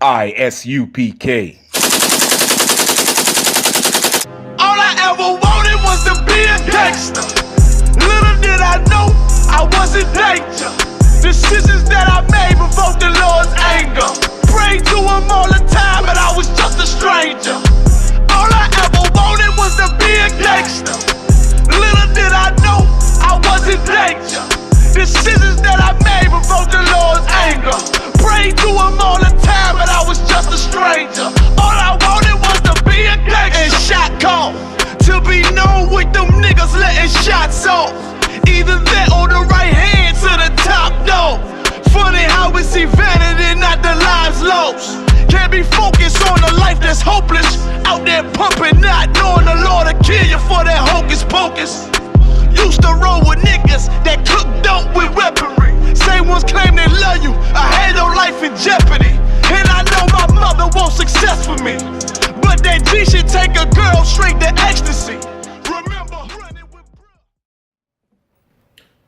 I.S.U.P.K. All I ever wanted was to be a gangster. Little did I know I was in danger. Decisions that I made provoked the Lord's anger. Prayed to him all the time, but I was just a stranger. All I ever wanted was to be a gangster. Little did I know I was in danger. Decisions that I made provoked the Lord's anger. Prayed to him all the time, but I was just a stranger. All I wanted was to be a gangster. And shot call to be known with them niggas letting shots off. Either that or the right hand to the top dog. Funny how we see vanity, not the lives lost. Can't be focused on a life that's hopeless. Out there pumping, not knowing the Lord will kill you for that hocus pocus. Used to roll with niggas that cook dope with weaponry. Same ones claim they love you. I had no life in jeopardy. And I know my mother wants success for me. But that G should take a girl straight to ecstasy. Remember running with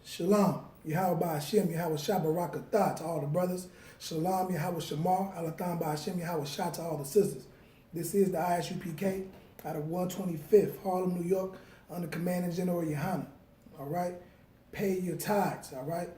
Shalom, I.S.U.P.K, Shabarakatah to all the brothers. Shalom, Shamar, Alatham Ba'Hashem, Shah to all the sisters. This is the I.S.U.P.K out of 125th, Harlem, New York, under Commanding General Yahanna. All right? Pay your tithes, all right?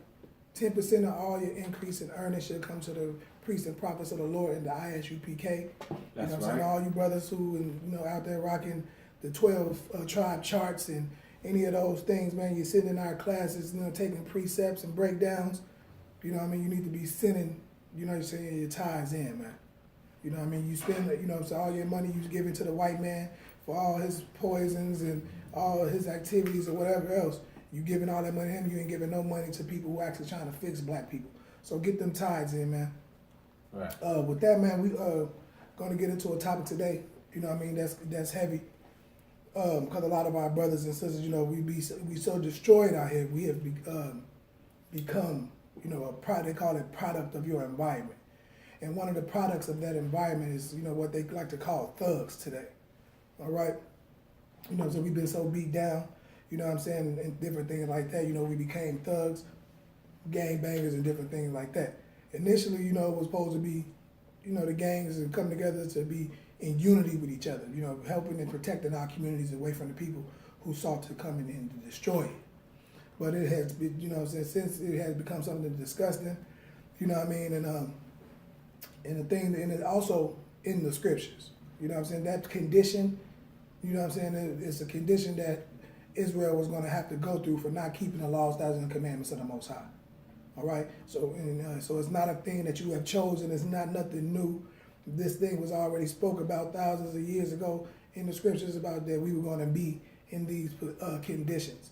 10% of all your increase in earnings should come to the priests and prophets of the Lord in the I.S.U.P.K. That's you know what I'm right. saying? All you brothers who out there rocking the 12 tribe charts and any of those things, man, you're sitting in our classes, taking precepts and breakdowns. You know what I mean? You need to be sending, you're saying, your tithes in, man. You know what I mean? You spend, so all your money you give it to the white man for all his poisons and all his activities or whatever else. You giving all that money to him, you ain't giving no money to people who actually trying to fix black people. So get them tithes in, man. Right. With that, man, we gonna get into a topic today. You know what I mean? That's heavy. Because a lot of our brothers and sisters, we so destroyed out here. We have become, a product. They call it product of your environment. And one of the products of that environment is, what they like to call thugs today. All right? So we've been so beat down, you know what I'm saying, and different things like that. We became thugs, gangbangers, and different things like that. Initially, it was supposed to be, the gangs and come together to be in unity with each other, helping and protecting our communities away from the people who sought to come in and destroy it. But it has been, since it has become something disgusting, you know what I mean, and the thing, and it also in the scriptures, that condition, it's a condition that Israel was going to have to go through for not keeping the laws, statutes, and commandments of the Most High. All right, so it's not a thing that you have chosen. It's not nothing new. This thing was already spoke about thousands of years ago in the scriptures about that we were going to be in these conditions.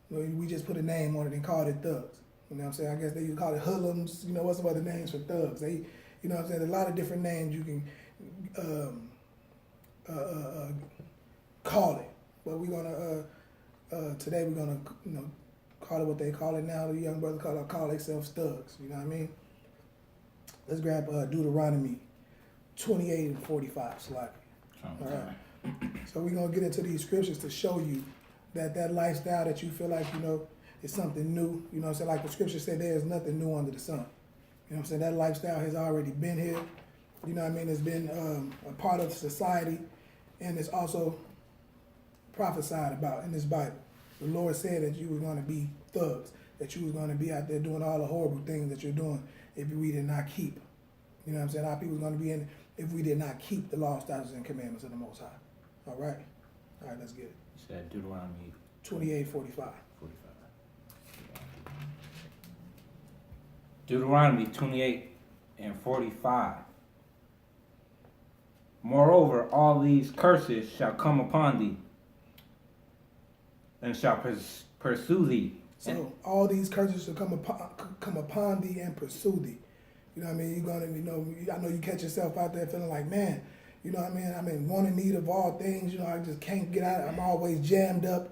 We just put a name on it and called it thugs. You know what I'm saying? I guess they used to call it hoodlums. What's some other names for thugs? They, you know what I'm saying? A lot of different names you can call it. But we're gonna today we're gonna call it what they call it now. The young brothers call themselves thugs. You know what I mean? Let's grab Deuteronomy 28 and 45, SKYPE. All right. So we're gonna get into these scriptures to show you that lifestyle that you feel like is something new. You know what I'm saying? Like the scripture said, there is nothing new under the sun. You know what I'm saying? That lifestyle has already been here. You know what I mean? It's been a part of society, and it's also prophesied about in this Bible. The Lord said that you were going to be thugs, that you were going to be out there doing all the horrible things that you're doing if we did not keep. You know what I'm saying? Our people are going to be in if we did not keep the law, statutes, and commandments of the Most High. All right? All right, let's get it. You said Deuteronomy 28:45. Deuteronomy 28 and 45. Moreover, all these curses shall come upon thee, and shall pursue thee. So all these curses shall come upon thee and pursue thee. You know what I mean? You're gonna, I know you catch yourself out there feeling like, man, you know what I mean? I'm in one in need of all things. I just can't get out. I'm always jammed up.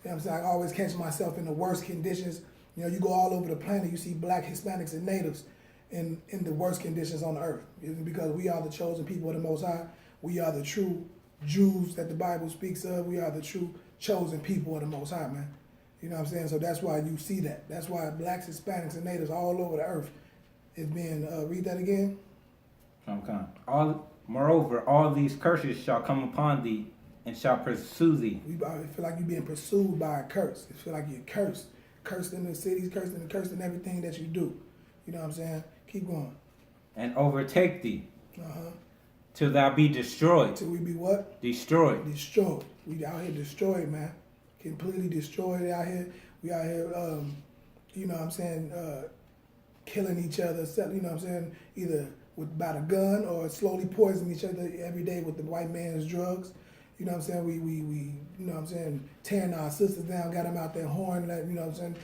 You know what I'm saying? I always catch myself in the worst conditions. You go all over the planet, you see black, Hispanics, and natives in the worst conditions on the earth. It's because we are the chosen people of the Most High. We are the true Jews that the Bible speaks of. We are the true chosen people of the Most High, man. You know what I'm saying? So that's why you see that. That's why blacks, Hispanics, and natives all over the earth is being, read that again? Moreover, all these curses shall come upon thee, and shall pursue thee. I feel like you're being pursued by a curse. You feel like you're cursed. Cursed in the cities, cursed in everything that you do. You know what I'm saying? Keep going. And overtake thee, Uh-huh. till thou be destroyed. Till we be what? Destroyed. Destroyed. We out here destroyed, man. Completely destroyed out here. We out here, you know what I'm saying, killing each other, you know what I'm saying, either by the gun or slowly poisoning each other every day with the white man's drugs. You know what I'm saying? We you know what I'm saying, tearing our sisters down, got them out there whoring, you know what I'm saying,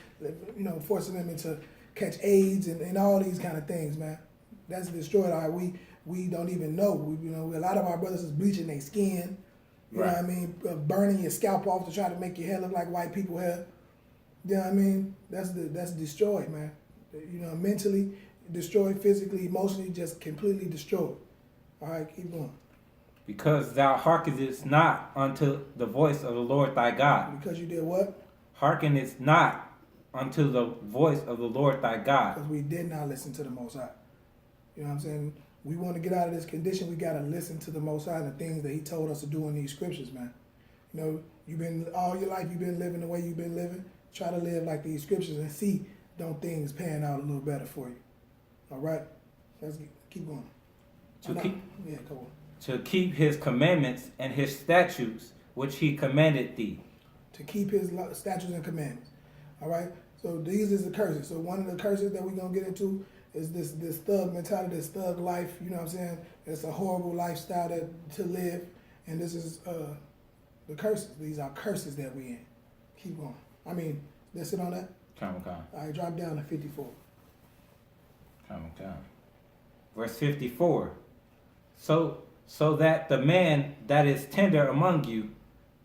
you know, forcing them into catch AIDS and all these kind of things, man. That's destroyed. All right, we don't even know. You know, a lot of our brothers is bleaching their skin. You know what I mean? Burning your scalp off to try to make your hair look like white people hair. You know what I mean? That's destroyed, man. You know, mentally destroyed, physically, emotionally, just completely destroyed. All right, keep going. Because thou hearkenest not unto the voice of the Lord thy God. Because you did what? Hearkenest not unto the voice of the Lord thy God. Because we did not listen to the Most High. You know what I'm saying? We want to get out of this condition. We got to listen to the Most High and the things that He told us to do in these scriptures, man. You know, you've been all your life, you've been living the way you've been living. Try to live like these scriptures and see, don't things pan out a little better for you. All right? Let's keep going. Yeah, come on. To keep His commandments and His statutes, which He commanded thee. To keep His statutes and commandments. All right? So these is the curses. So one of the curses that we're going to get into is this thug mentality, this thug life, you know what I'm saying? It's a horrible lifestyle to live, and this is the curses. These are curses that we in. Keep going. I mean, that's it on that? Come. All right, drop down to 54. Come. Verse 54. So that the man that is tender among you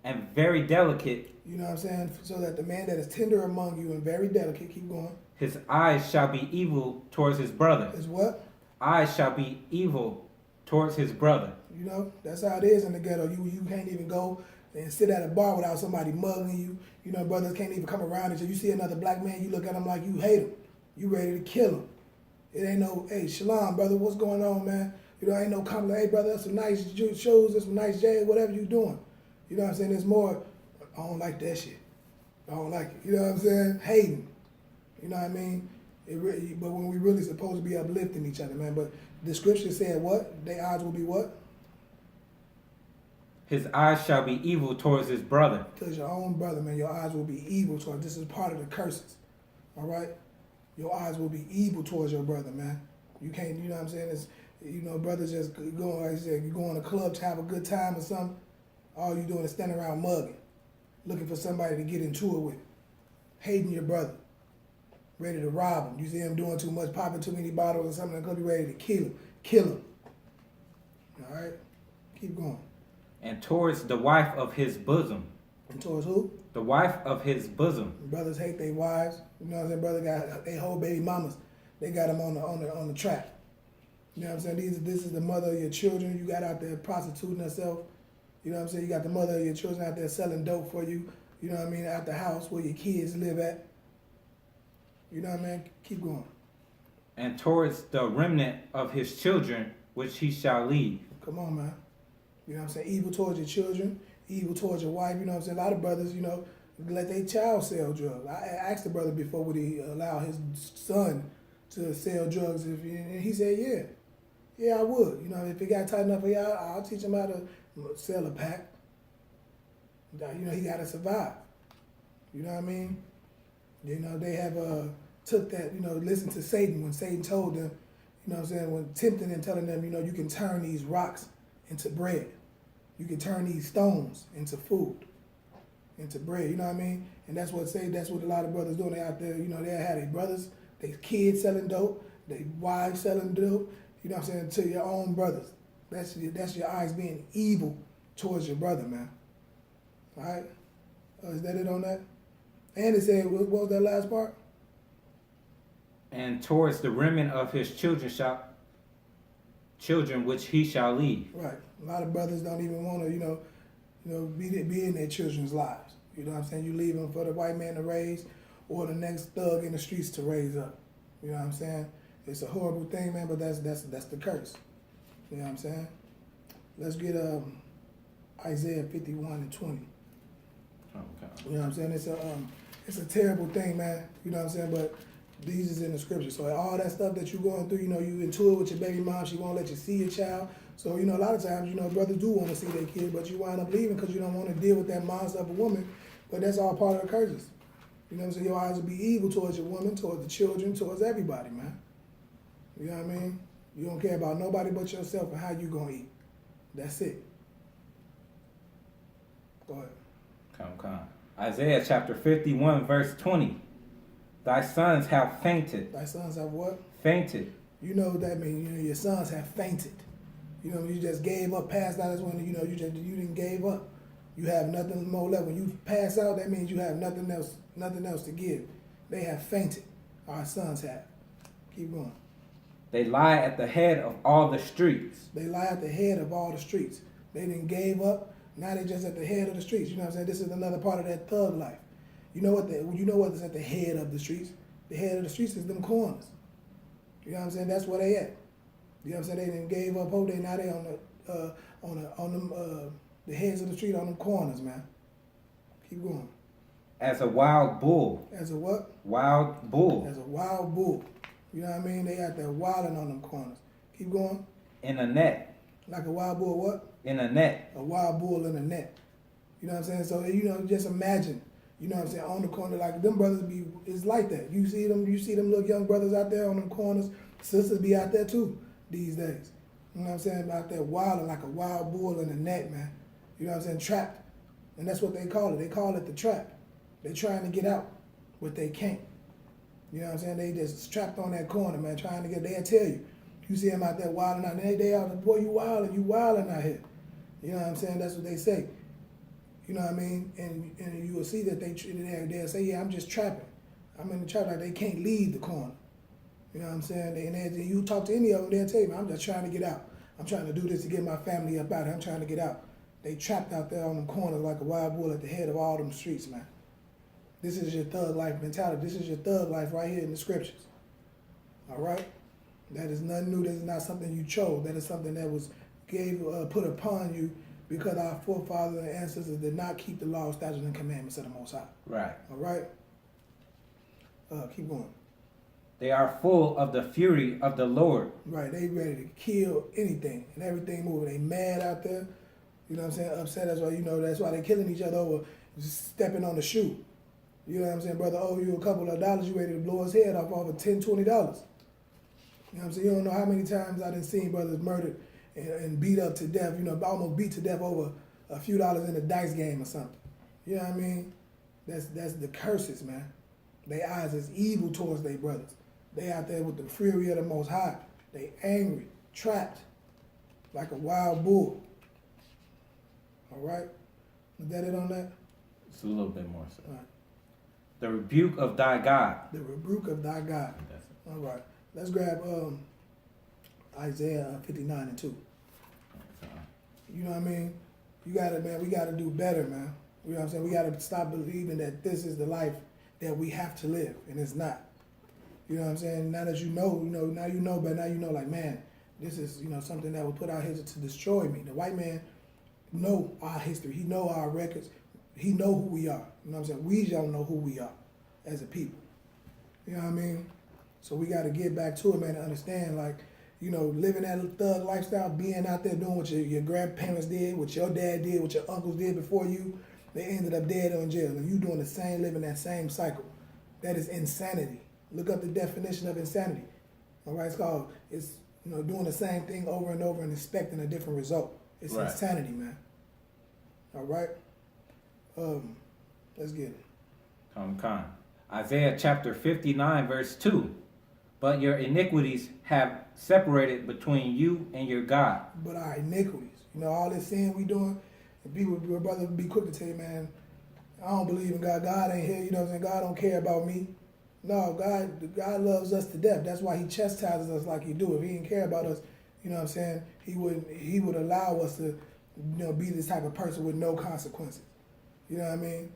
and very delicate. You know what I'm saying? So that the man that is tender among you and very delicate, keep going. His eyes shall be evil towards his brother. His what? Eyes shall be evil towards his brother. You know, that's how it is in the ghetto. You can't even go and sit at a bar without somebody mugging you. You know, brothers can't even come around until you see another black man, you look at him like you hate him. You ready to kill him. It ain't no, hey, shalom, brother, what's going on, man? You know, ain't no compliment, hey, brother, that's some nice shoes, that's some nice J's, whatever you doing. You know what I'm saying? There's more, I don't like that shit. I don't like it. You know what I'm saying? Hating. You know what I mean? But when we really supposed to be uplifting each other, man. But the scripture said what? Their eyes will be what? His eyes shall be evil towards his brother. Towards your own brother, man. Your eyes will be evil towards. This is part of the curses. All right? Your eyes will be evil towards your brother, man. You can't, you know what I'm saying? It's, you know, brothers just going, like I said, you go in a club to have a good time or something. All you doing is standing around mugging, looking for somebody to get into it with, hating your brother, ready to rob him. You see him doing too much, popping too many bottles or something, they're gonna be ready to kill him. All right, keep going. And towards the wife of his bosom. And towards who? The wife of his bosom. Brothers hate their wives. You know what I'm saying? Brother got they whole baby mamas. They got them on the track. You know what I'm saying? This is the mother of your children. You got out there prostituting herself. You know what I'm saying? You got the mother of your children out there selling dope for you. You know what I mean? At the house where your kids live at. You know what I mean? Keep going. And towards the remnant of his children, which he shall leave. Come on, man. You know what I'm saying? Evil towards your children, evil towards your wife. You know what I'm saying? A lot of brothers, you know, let their child sell drugs. I asked the brother before, would he allow his son to sell drugs? And he said, yeah. Yeah, I would. You know, if he got tight enough for y'all, I'll teach him how to sell a pack. You know, he got to survive. You know what I mean? You know, they have took that, you know, listen to Satan when Satan told them, you know what I'm saying, when tempting and telling them, you know, you can turn these rocks into bread. You can turn these stones into food, into bread, you know what I mean? And that's what a lot of brothers doing. They out there, you know, they had their brothers, their kids selling dope, their wives selling dope, you know what I'm saying, to your own brothers. That's your eyes being evil towards your brother, man. All right? Is that it on that? And it said, what was that last part? And towards the remnant of his children which he shall leave. Right. A lot of brothers don't even want to, you know, be in their children's lives. You know what I'm saying? You leave them for the white man to raise or the next thug in the streets to raise up. You know what I'm saying? It's a horrible thing, man, but that's the curse. You know what I'm saying? Let's get Isaiah 51:20. Okay. You know what I'm saying? It's a terrible thing, man. You know what I'm saying? But these is in the scripture. So all that stuff that you're going through, you know, you into it with your baby mom, she won't let you see your child. So, you know, a lot of times, you know, brothers do want to see their kid, but you wind up leaving because you don't want to deal with that monster of a woman. But that's all part of the curses. You know what I'm saying? Your eyes will be evil towards your woman, towards the children, towards everybody, man. You know what I mean? You don't care about nobody but yourself and how you gonna eat. That's it. Go ahead. Come. Isaiah chapter 51, verse 20. Thy sons have fainted. Thy sons have what? Fainted. You know what that means. You know, your sons have fainted. You know, you just gave up, passed out. That's when, you know, you didn't gave up. You have nothing more left. When you pass out, that means you have nothing else to give. They have fainted. Our sons have. Keep going. They lie at the head of all the streets. They lie at the head of all the streets. They didn't gave up. Now they just at the head of the streets. You know what I'm saying? This is another part of that thug life. You know what is at the head of the streets? The head of the streets is them corners. You know what I'm saying? That's where they at. You know what I'm saying? They didn't gave up hope. Now they on the heads of the street on them corners, man. Keep going. As a wild bull. As a what? Wild bull. As a wild bull. You know what I mean? They out there wilding on them corners. Keep going. In a net. Like a wild bull what? In a net. A wild bull in a net. You know what I'm saying? So, you know, just imagine, you know what I'm saying, on the corner, like them brothers it's like that. You see them little young brothers out there on them corners. Sisters be out there too these days. You know what I'm saying? Out there wilding like a wild bull in a net, man. You know what I'm saying? Trapped. And that's what they call it. They call it the trap. They're trying to get out, but they can't. You know what I'm saying? They just trapped on that corner, man, trying to get, they'll tell you. You see them out there wilding out, and they out there, boy, you wilding out here. You know what I'm saying? That's what they say. You know what I mean? And you will see that they'll say, yeah, I'm just trapping. I'm in the trap, like they can't leave the corner. You know what I'm saying? And you talk to any of them, they'll tell you, I'm just trying to get out. I'm trying to do this to get my family up out here. I'm trying to get out. They trapped out there on them corners like a wild bull at the head of all them streets, man. This is your thug life mentality. This is your thug life right here in the scriptures. All right? That is nothing new. That is not something you chose. That is something that was put upon you because our forefathers and ancestors did not keep the law, statutes, and commandments of the Most High. Right. All right? Keep going. They are full of the fury of the Lord. Right. They ready to kill anything and everything moving. They mad out there. You know what I'm saying? Upset. That's why, you know, that's why they killing each other over just stepping on the shoe. You know what I'm saying? Brother owe you a couple of dollars, you ready to blow his head off over $10, $20. You know what I'm saying? You don't know how many times I done seen brothers murdered and beat up to death, you know, almost beat to death over a few dollars in a dice game or something. You know what I mean? That's the curses, man. Their eyes is evil towards their brothers. They out there with the fury of the Most High. They angry, trapped, like a wild bull. All right? Is that it on that? It's a little bit more so. All right. The rebuke of thy God. The rebuke of thy God. That's it. All right. Let's grab Isaiah 59:2. You know what I mean? You gotta, man, we gotta do better, man. You know what I'm saying? We gotta stop believing that this is the life that we have to live, and it's not. You know what I'm saying? Now that you know, now you know, but now you know, like, man, this is, you know, something that was put out here to destroy me. The white man know our history. He know our records. He know who we are. You know what I'm saying? We don't know who we are as a people. You know what I mean? So we got to get back to it, man, and understand, like, you know, living that thug lifestyle, being out there doing what your grandparents did, what your dad did, what your uncles did before you, they ended up dead or in jail. And you doing the same, living that same cycle. That is insanity. Look up the definition of insanity. All right, it's you know, doing the same thing over and over and expecting a different result. It's right. Insanity, man. All right? Let's get it. Come. Isaiah chapter 59, verse 2. But your iniquities have separated between you and your God. But our iniquities, you know, all this sin we doing, and your brother be quick to tell you, man, I don't believe in God. God ain't here, you know what I'm saying? God don't care about me. No, God loves us to death. That's why he chastises us like he do. If he didn't care about us, you know what I'm saying, he would allow us to, you know, be this type of person with no consequences. You know what I mean?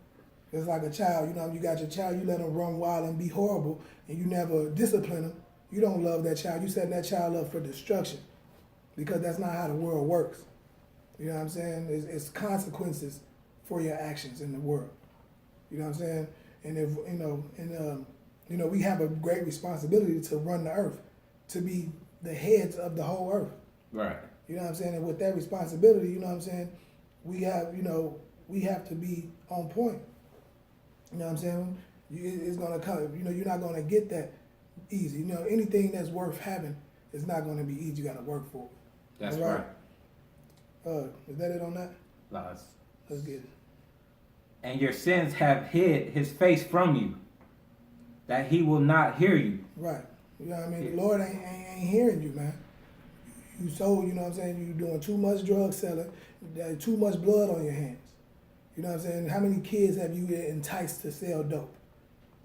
It's like a child, you know, you got your child, you let him run wild and be horrible, and you never discipline him. You don't love that child. You setting that child up for destruction. because that's not how the world works. You know what I'm saying? It's consequences for your actions in the world. You know what I'm saying? And if we have a great responsibility to run the earth, to be the heads of the whole earth. Right. You know what I'm saying? And with that responsibility, you know what I'm saying, we have to be on point. You know what I'm saying? It's gonna come. You're not gonna get that easy. Anything that's worth having is not gonna be easy. You gotta work for it. That's all right. Is that it on that? Let's get it. And your sins have hid his face from you, that he will not hear you. Right. You know what I mean? Yeah. The Lord ain't hearing you, man. You sold, you know what I'm saying? You're doing too much drug selling, too much blood on your hands. You know what I'm saying? How many kids have you enticed to sell dope?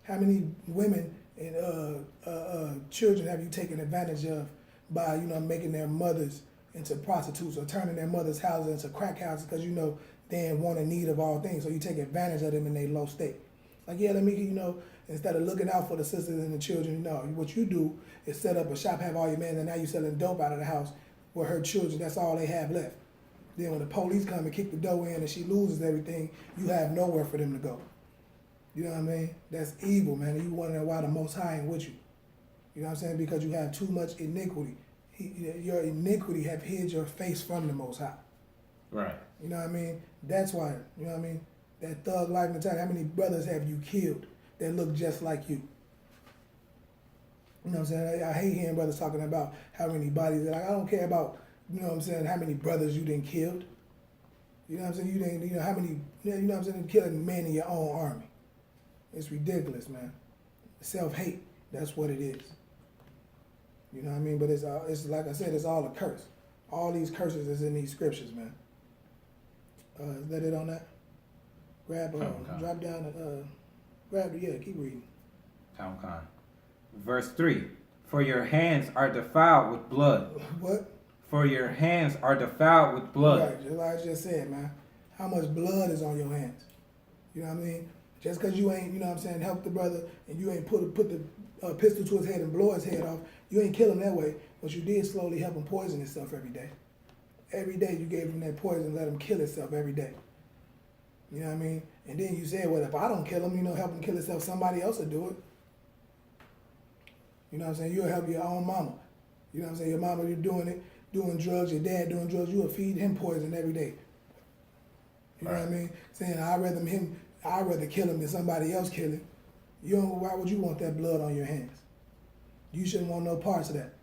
How many women and children have you taken advantage of by, making their mothers into prostitutes or turning their mothers' houses into crack houses because they in want and need of all things. So you take advantage of them in their low state. Like, yeah, let me, instead of looking out for the sisters and the children, what you do is set up a shop, have all your men, and now you selling dope out of the house with her children. That's all they have left. Then when the police come and kick the door in and she loses everything, you have nowhere for them to go. You know what I mean? That's evil, man. And you wondering why the Most High ain't with you. You know what I'm saying? Because you have too much iniquity. Your iniquity have hid your face from the Most High. Right. You know what I mean? That's why, you know what I mean? That thug life mentality. How many brothers have you killed that look just like you? You know what I'm saying? I hate hearing brothers talking about how many bodies. Like, I don't care about, you know what I'm saying, how many brothers you done killed. You know what I'm saying? You didn't, how many, you know what I'm saying, killing men in your own army. It's ridiculous, man. Self-hate, that's what it is. You know what I mean? But it's like I said, it's all a curse. All these curses is in these scriptures, man. Is that it on that? Drop down, keep reading. Con. Verse 3. For your hands are defiled with blood. What? For your hands are defiled with blood. Right, just like I just said, man. How much blood is on your hands? You know what I mean? Just because you ain't, you know what I'm saying, help the brother and you ain't put the pistol to his head and blow his head off, you ain't kill him that way, but you did slowly help him poison himself every day. Every day you gave him that poison, let him kill himself every day. You know what I mean? And then you said, well, if I don't kill him, help him kill himself, somebody else will do it. You know what I'm saying? You'll help your own mama. You know what I'm saying? Your mama, you're doing it, doing drugs, your dad doing drugs, you will feed him poison every day. You know what I mean? Saying, I'd rather kill him than somebody else kill him. Why would you want that blood on your hands? You shouldn't want no parts of that.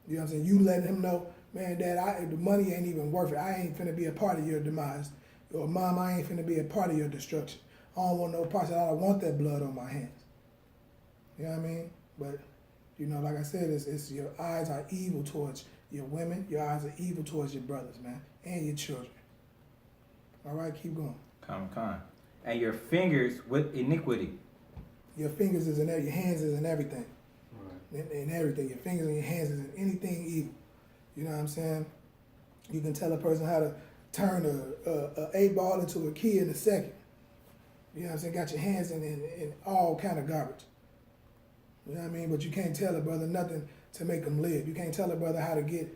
You know what I'm saying? You letting him know, man, Dad, the money ain't even worth it. I ain't finna be a part of your demise. Or Mom, I ain't finna be a part of your destruction. I don't want no parts of that. I don't want that blood on my hands. You know what I mean? But, like I said, it's your eyes are evil towards your women. Your eyes are evil towards your brothers, man, and your children. All right, keep going. Con. And your fingers with iniquity. Your fingers is in there. Your hands is in everything. Right. In everything. Your fingers and your hands is in anything evil. You know what I'm saying? You can tell a person how to turn a 8-ball into a key in a second. You know what I'm saying? Got your hands in all kind of garbage. You know what I mean? But you can't tell a brother nothing to make them live. You can't tell a brother how to get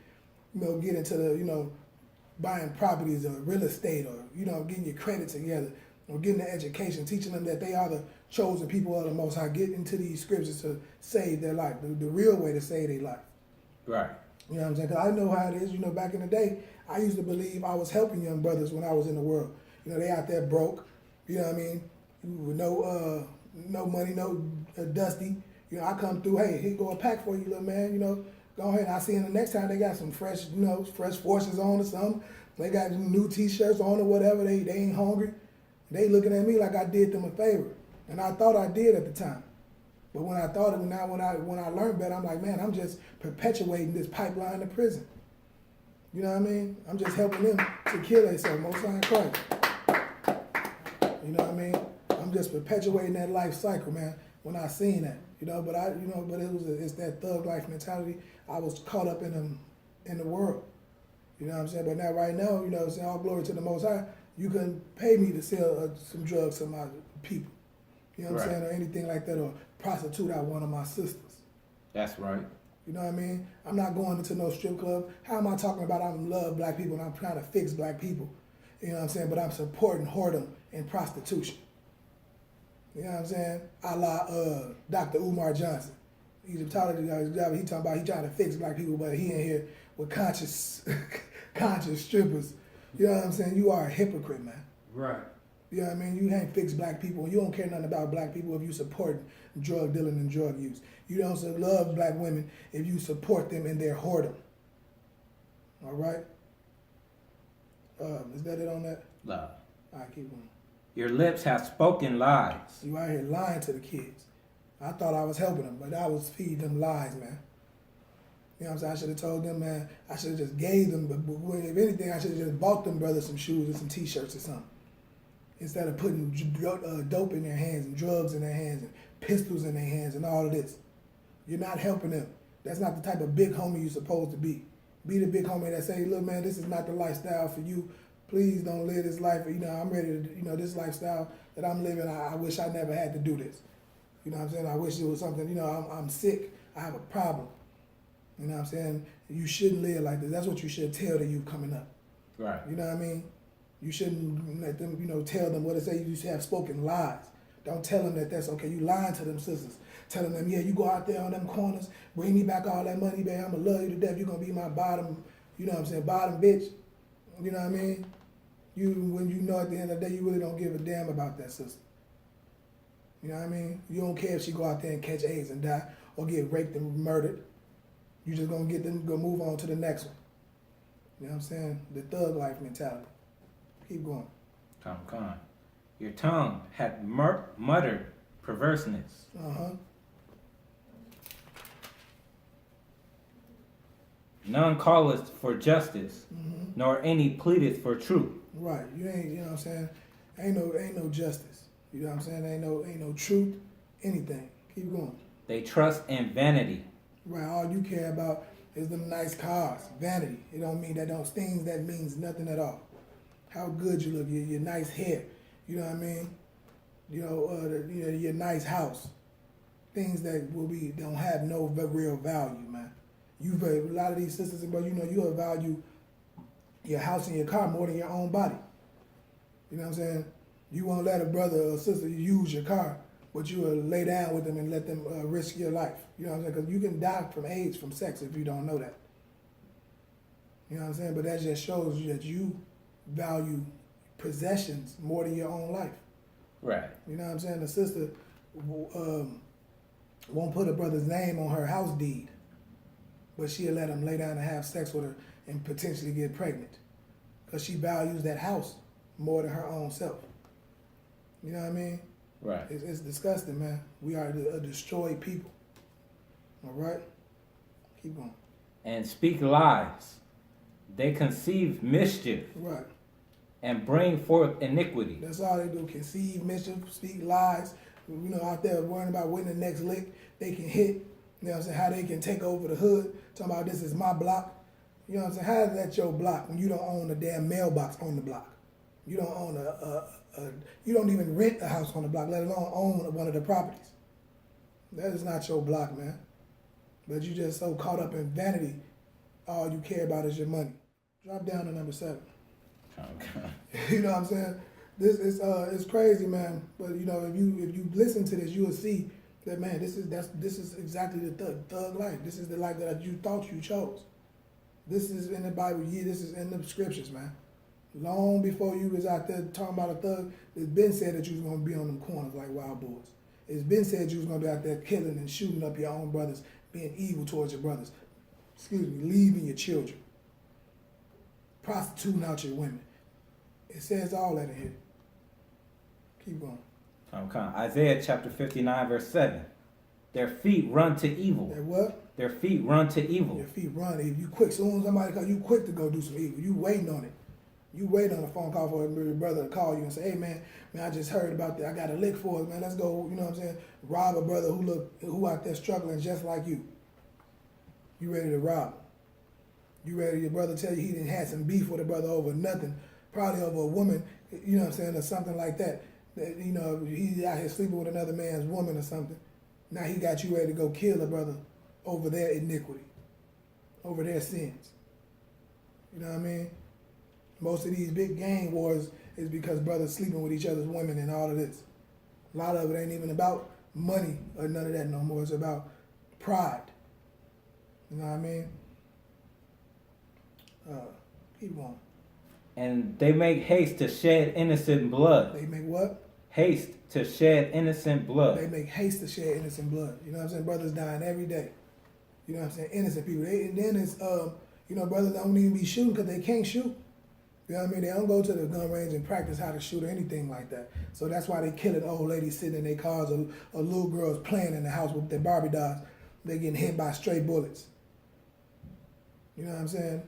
into the, buying properties or real estate or, getting your credit together or getting the education, teaching them that they are the chosen people of the Most High, get into these scriptures to save their life, the real way to save their life. Right. You know what I'm saying? Because I know how it is. Back in the day, I used to believe I was helping young brothers when I was in the world. They out there broke, you know what I mean, with no money, no dusty. I come through, hey, here go a pack for you, little man, go ahead. I see them the next time they got some fresh, fresh forces on or something. They got new t-shirts on or whatever. They ain't hungry. They looking at me like I did them a favor. And I thought I did at the time. But when I thought it, now when I learned better, I'm like, man, I'm just perpetuating this pipeline to prison. You know what I mean? I'm just helping them to kill themselves, Most High Christ. You know what I mean? I'm just perpetuating that life cycle, man. When I seen that, but it's that thug life mentality. I was caught up in the world. You know what I'm saying? But now, right now, all glory to the Most High. You couldn't pay me to sell some drugs to my people. You know what I'm saying? Or anything like that, or prostitute out one of my sisters. That's right. You know what I mean? I'm not going into no strip club. How am I talking about I love black people and I'm trying to fix black people? You know what I'm saying? But I'm supporting whoredom and prostitution. You know what I'm saying? A la Dr. Umar Johnson. He's a talking about he trying to fix black people, but he in here with conscious strippers. You know what I'm saying? You are a hypocrite, man. Right. You know what I mean? You ain't fix black people. You don't care nothing about black people if you support drug dealing and drug use. You don't love black women if you support them in their whoredom. All right? Is that it on that? Love. All right, keep going. Your lips have spoken lies. You out here lying to the kids. I thought I was helping them, but I was feeding them lies, man. You know what I'm saying? I should have told them, man, I should have just gave them, but if anything, I should have just bought them brothers some shoes and some t-shirts or something. Instead of putting dope in their hands and drugs in their hands and pistols in their hands and all of this. You're not helping them. That's not the type of big homie you're supposed to be. Be the big homie that say, look, man, this is not the lifestyle for you. Please don't live this life. You know, I'm ready to, you know, this lifestyle that I'm living, I wish I never had to do this. You know what I'm saying? I wish it was something, you know, I'm sick. I have a problem. You know what I'm saying? You shouldn't live like this. That's what you should tell the youth coming up. Right. You know what I mean? You shouldn't let them, you know, tell them what they say. You should have spoken lies. Don't tell them that that's okay. You lying to them sisters. Telling them, yeah, you go out there on them corners, bring me back all that money, babe. I'm going to love you to death. You're going to be my bottom, you know what I'm saying, bottom bitch. You know what I mean? When you know at the end of the day, you really don't give a damn about that sister. You know what I mean? You don't care if she go out there and catch AIDS and die or get raped and murdered. You just going to get them, go move on to the next one. You know what I'm saying? The thug life mentality. Keep going. Come. Your tongue had muttered perverseness. Uh-huh. None calleth for justice, nor any pleadeth for truth. Right. You ain't, you know what I'm saying? Ain't no justice. You know what I'm saying? Ain't no truth, anything. Keep going. They trust in vanity. Right. All you care about is them nice cars. Vanity. It don't mean things that means nothing at all. How good you look, your nice hair. You know what I mean? You know, your nice house. Things that don't have no real value, man. A lot of these sisters and brothers, you know, you'll value your house and your car more than your own body. You know what I'm saying? You won't let a brother or sister use your car, but you will lay down with them and let them risk your life. You know what I'm saying? Because you can die from AIDS from sex if you don't know that. You know what I'm saying? But that just shows you that you value possessions more than your own life. Right. You know what I'm saying? The sister won't put a brother's name on her house deed, but she'll let him lay down and have sex with her and potentially get pregnant because she values that house more than her own self. You know what I mean? Right. It's disgusting, man. We are a destroyed people. All right? Keep going. And speak lies. They conceive mischief. Right. And bring forth iniquity. That's all they do. Conceive mischief, speak lies. You know, out there worrying about when the next lick they can hit. You know what I'm saying? How they can take over the hood. Talking about this is my block. You know what I'm saying? How is that your block when you don't own a damn mailbox on the block? You don't own you don't even rent a house on the block, let alone own one of the properties. That is not your block, man. But you just so caught up in vanity, all you care about is your money. Drop down to number 7. Okay. You know what I'm saying? This is it's crazy, man. But you know, if you listen to this, you will see that, man, this is exactly the thug life. This is the life that you thought you chose. This is in the Bible. Yeah, this is in the scriptures, man. Long before you was out there talking about a thug, it's been said that you was gonna be on them corners like wild boys. It's been said you was gonna be out there killing and shooting up your own brothers, being evil towards your brothers. Leaving your children, prostituting out your women. It says all that in here. Keep going. Okay. Isaiah chapter 59 verse 7. Their feet run to evil. That what? Their feet run to evil. Your feet run. If you quick, soon as somebody calls you, quick to go do some evil. You waiting on it. You wait on a phone call for your brother to call you and say, hey, man, I just heard about that. I got a lick for us, man. Let's go, you know what I'm saying, rob a brother who out there struggling just like you. You ready to rob him. You ready, your brother tell you he didn't have some beef with a brother over nothing, probably over a woman, you know what I'm saying, or something like that. That, you know, he's out here sleeping with another man's woman or something. Now he got you ready to go kill a brother over their iniquity, over their sins. You know what I mean? Most of these big gang wars is because brothers sleeping with each other's women and all of this. A lot of it ain't even about money or none of that no more. It's about pride. You know what I mean? Keep going. And they make haste to shed innocent blood. They make what? Haste to shed innocent blood. They make haste to shed innocent blood. You know what I'm saying? Brothers dying every day. You know what I'm saying? Innocent people. And then it's, you know, brothers don't even be shooting because they can't shoot. You know what I mean? They don't go to the gun range and practice how to shoot or anything like that. So that's why they killing old ladies sitting in their cars or little girls playing in the house with their Barbie dolls. They getting hit by stray bullets. You know what I'm saying?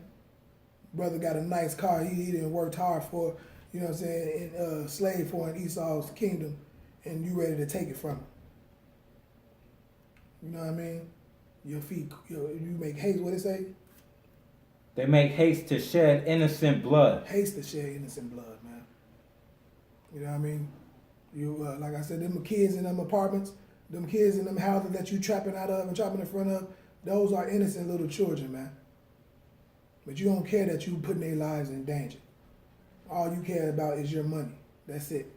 Brother got a nice car. He didn't worked hard for, you know what I'm saying, and slave for in Esau's kingdom, and you ready to take it from him. You know what I mean? Your feet, you make haste, what it say? They make haste to shed innocent blood. Haste to shed innocent blood, man. You know what I mean? You like I said, them kids in them apartments, them kids in them houses that you trapping out of and trapping in front of, those are innocent little children, man. But you don't care that you putting their lives in danger. All you care about is your money. That's it.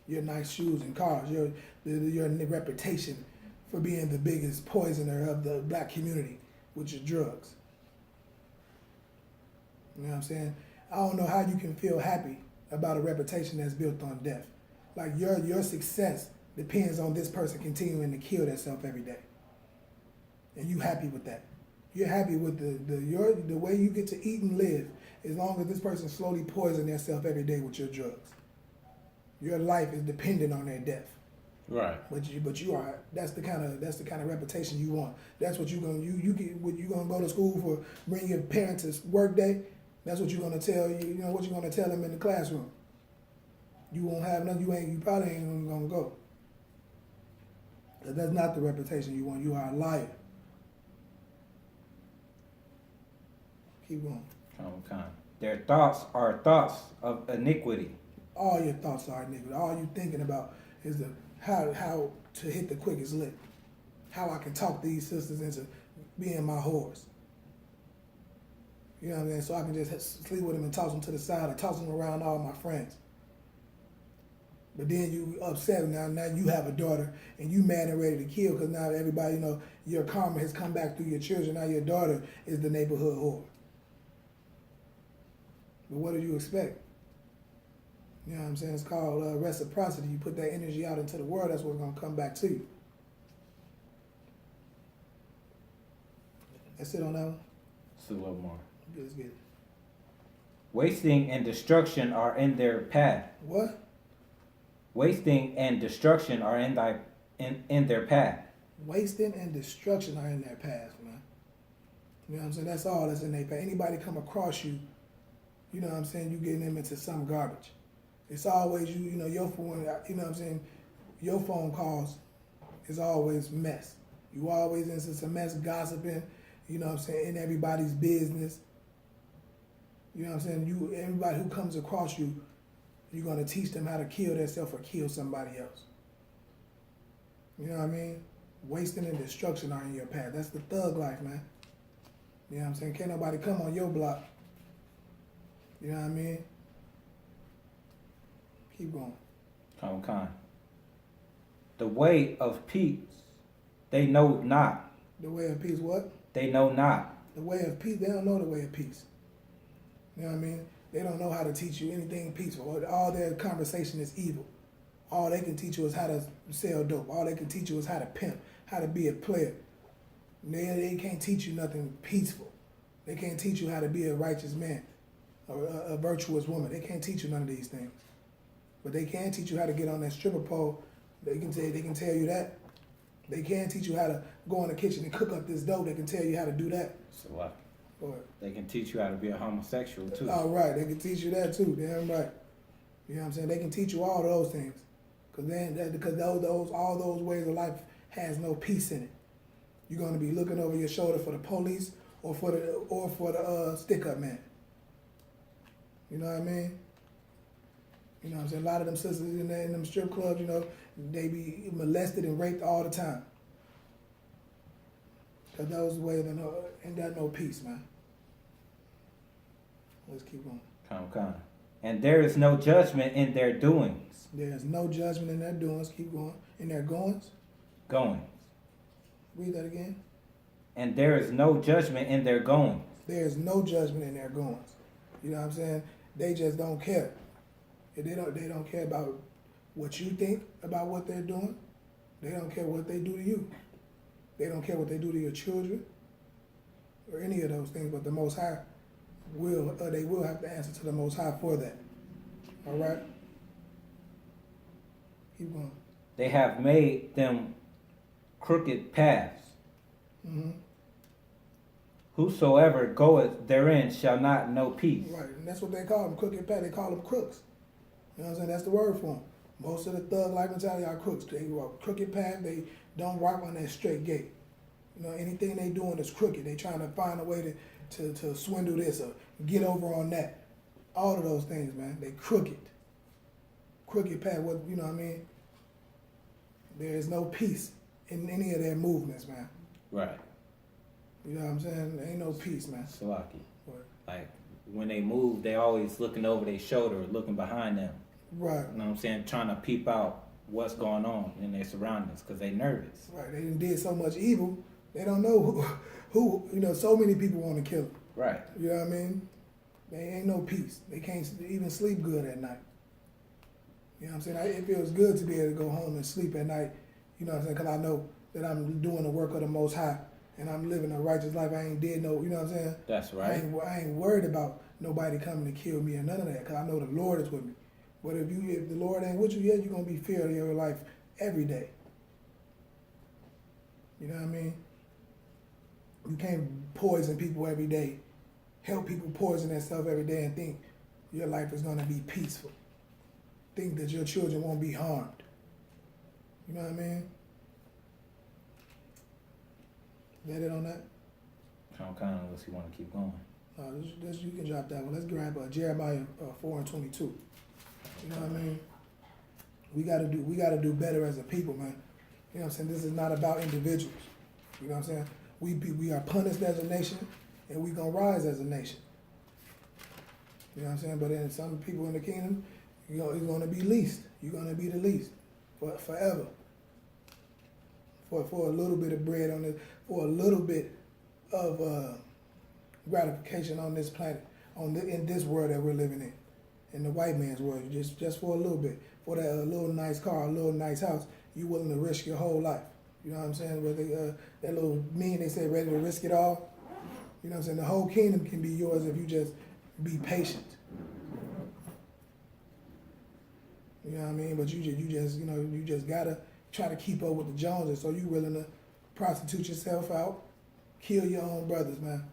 Your nice shoes and cars, your reputation for being the biggest poisoner of the black community, which is drugs. You know what I'm saying? I don't know how you can feel happy about a reputation that's built on death. Like your success depends on this person continuing to kill themselves every day. And you happy with that. You're happy with the way you get to eat and live as long as this person slowly poisons themselves every day with your drugs. Your life is dependent on their death. Right. But you are that's the kind of reputation you want. That's what you're gonna go to school for. Bring your parents to work day. That's what you're gonna tell you know what you're gonna tell them in the classroom. You won't have none. You probably ain't gonna go. That's not the reputation you want. You are a liar. Keep going. Come. Their thoughts are thoughts of iniquity. All your thoughts are iniquity. All you thinking about is how to hit the quickest lick. How I can talk these sisters into being my whores. You know what I'm saying? So I can just sleep with them and toss them to the side or toss them around all my friends. But then you upset now you have a daughter and you mad and ready to kill because now everybody, you know, your karma has come back through your children. Now your daughter is the neighborhood whore. But what do you expect? You know what I'm saying? It's called reciprocity. You put that energy out into the world, that's what's going to come back to you. That's it on that one? Just a little more. Let's get it. Wasting and destruction are in their path. What? Wasting and destruction are in their path. Wasting and destruction are in their path, man. You know what I'm saying? That's all that's in their path. Anybody come across you, you know what I'm saying, you getting them into some garbage. It's always you know, your phone, you know what I'm saying, your phone calls is always mess. You always into some mess, gossiping, you know what I'm saying, in everybody's business. You know what I'm saying? Everybody who comes across you, you're going to teach them how to kill themselves or kill somebody else. You know what I mean? Wasting and destruction are in your path. That's the thug life, man. You know what I'm saying? Can't nobody come on your block. You know what I mean? Keep going. Come. The way of peace, they know not. The way of peace, what? They know not. The way of peace, they don't know the way of peace. You know what I mean? They don't know how to teach you anything peaceful. All their conversation is evil. All they can teach you is how to sell dope. All they can teach you is how to pimp, how to be a player. They can't teach you nothing peaceful. They can't teach you how to be a righteous man or a virtuous woman. They can't teach you none of these things. But they can teach you how to get on that stripper pole. They can tell you that. They can teach you how to go in the kitchen and cook up this dope. They can tell you how to do that. So what? Go ahead. They can teach you how to be a homosexual too. All right, they can teach you that too. Damn right. You know what I'm saying? They can teach you all those things, because all those ways of life has no peace in it. You're going to be looking over your shoulder for the police or for the stick-up man. You know what I mean? You know what I'm saying? A lot of them sisters in them strip clubs, you know, they be molested and raped all the time. Because those ways ain't got no peace, man. Let's keep going. Come. And there is no judgment in their doings. There is no judgment in their doings. Keep going. In their goings. Goings. Read that again. And there is no judgment in their goings. There is no judgment in their goings. You know what I'm saying? They just don't care. They don't care about what you think about what they're doing. They don't care what they do to you. They don't care what they do to your children or any of those things. But the Most High they will have to answer to the Most High for that. All right. Keep going. They have made them crooked paths. Mm-hmm. Whosoever goeth therein shall not know peace. Right, and that's what they call them, crooked path. They call them crooks. You know what I'm saying? That's the word for them. Most of the thug life mentality are crooks. They walk crooked path. They don't walk on that straight gate. You know, anything they doing is crooked. They trying to find a way to swindle this or get over on that. All of those things, man. They crooked. Crooked path. What you know what I mean? There is no peace in any of their movements, man. Right. You know what I'm saying? There ain't no peace, man. Salaki. What? Like when they move, they always looking over their shoulder, looking behind them. Right. You know what I'm saying? Trying to peep out what's going on in their surroundings because they nervous. Right. They did so much evil. They don't know who. You know, so many people want to kill them. Right. You know what I mean? There ain't no peace. They can't even sleep good at night. You know what I'm saying? It feels good to be able to go home and sleep at night. You know what I'm saying? Because I know that I'm doing the work of the Most High and I'm living a righteous life. I ain't dead no. You know what I'm saying? That's right. I ain't worried about nobody coming to kill me or none of that because I know the Lord is with me. But if the Lord ain't with you, yeah, you're gonna be feared of your life every day. You know what I mean? You can't poison people every day, help people poison themselves every day and think your life is gonna be peaceful. Think that your children won't be harmed. You know what I mean? Is that it on that? Kind of unless you want to keep going. You can drop that one. Let's grab Jeremiah 4:22. You know what I mean? We gotta do better as a people, man. You know what I'm saying? This is not about individuals. You know what I'm saying? We are punished as a nation, and we gonna rise as a nation. You know what I'm saying? But then some people in the kingdom, it's gonna be least. You're gonna be the least forever. For a little bit of bread on this, for a little bit of gratification on this planet, in this world that we're living in the white man's world, just for a little bit, for that little nice car, a little nice house, you willing to risk your whole life. You know what I'm saying? Where that little meme they say ready to risk it all. You know what I'm saying? The whole kingdom can be yours if you just be patient. You know what I mean? But you just gotta try to keep up with the Joneses. So you willing to prostitute yourself out, kill your own brothers, man.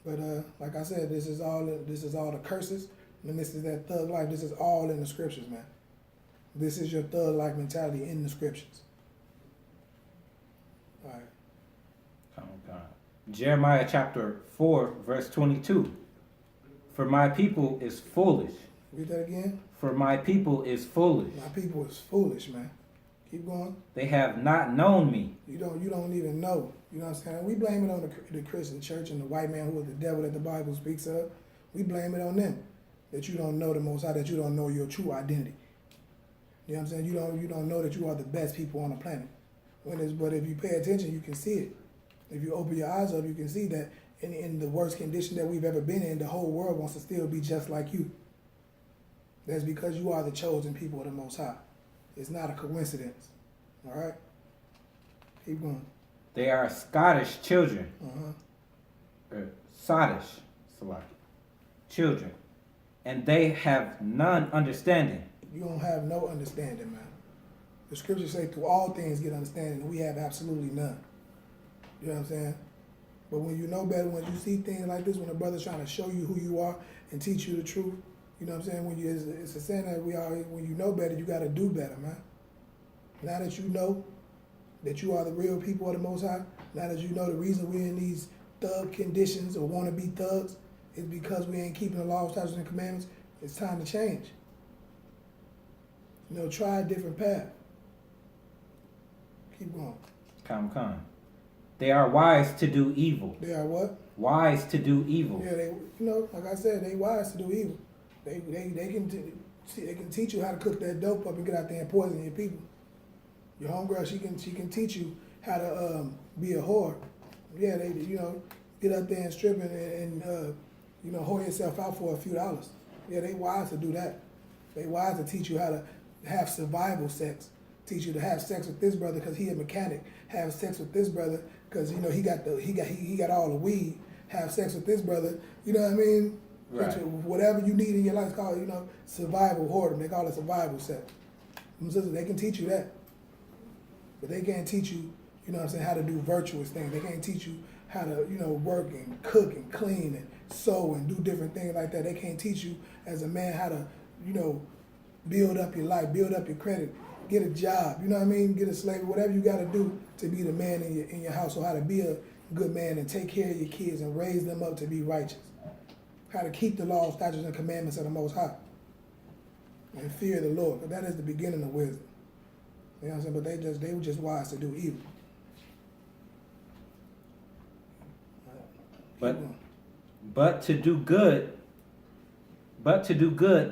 But like I said, this is all the curses, and this is that thug life. This is all in the scriptures, man. This is your thug life mentality in the scriptures. All right. Jeremiah chapter 4, verse 22. For my people is foolish. Read that again. For my people is foolish. My people is foolish, man. Keep going. They have not known me. You don't even know. You know what I'm saying? We blame it on the Christian church and the white man who is the devil that the Bible speaks of. We blame it on them. That you don't know the Most High, that you don't know your true identity. You know what I'm saying? You don't know that you are the best people on the planet. But if you pay attention, you can see it. If you open your eyes up, you can see that in the worst condition that we've ever been in, the whole world wants to still be just like you. That's because you are the chosen people of the Most High. It's not a coincidence. All right? Keep going. They are Scottish children. Sottish, children. And they have none understanding. You don't have no understanding, man. The scriptures say through all things get understanding, and we have absolutely none. You know what I'm saying? But when you know better, when you see things like this, when a brother's trying to show you who you are and teach you the truth, you know what I'm saying? It's a saying that when you know better, you got to do better, man. Now that you know that you are the real people of the Most High, now that you know the reason we're in these thug conditions or want to be thugs is because we ain't keeping the laws, statutes, and commandments, it's time to change. You know, try a different path. Keep going. Come. They are wise to do evil. They are what? Wise to do evil. Yeah, they, you know, like I said, they wise to do evil. They can teach you how to cook that dope up and get out there and poison your people. Your homegirl, she can teach you how to be a whore. Yeah, they, you know, get up there and strip and you know, whore yourself out for a few dollars. Yeah, they wise to do that. They wise to teach you how to have survival sex. Teach you to have sex with this brother because he a mechanic. Have sex with this brother because you know he got all the weed. Have sex with this brother. You know what I mean? Right. Whatever you need in your life, call it, you know, survival whoredom. They call it survival sex. Them sisters, they can teach you that, but they can't teach you, you know what I'm saying, how to do virtuous things. They can't teach you how to, you know, work and cook and clean and sew and do different things like that. They can't teach you as a man how to, you know, build up your life, build up your credit, get a job, you know what I mean, get a slave, whatever you got to do to be the man in your household, how to be a good man and take care of your kids and raise them up to be righteous, how to keep the law, statutes, and commandments of the Most High, and fear the Lord, because that is the beginning of wisdom. You know what I'm saying? But they were just wise to do evil. But to do good,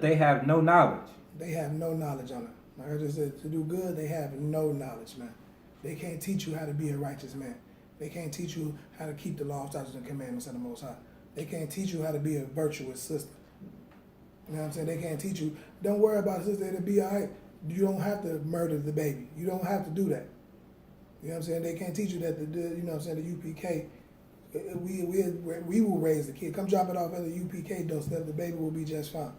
they have no knowledge. They have no knowledge on it. Like I just said, to do good, they have no knowledge, man. They can't teach you how to be a righteous man. They can't teach you how to keep the law, statutes, and commandments of the Most High. They can't teach you how to be a virtuous sister. You know what I'm saying? They can't teach you, don't worry about it, sister, it'll be all right. You don't have to murder the baby. You don't have to do that. You know what I'm saying? They can't teach you that, you know what I'm saying, the UPK, we will raise the kid. Come drop it off at the UPK doorstep, the baby will be just fine.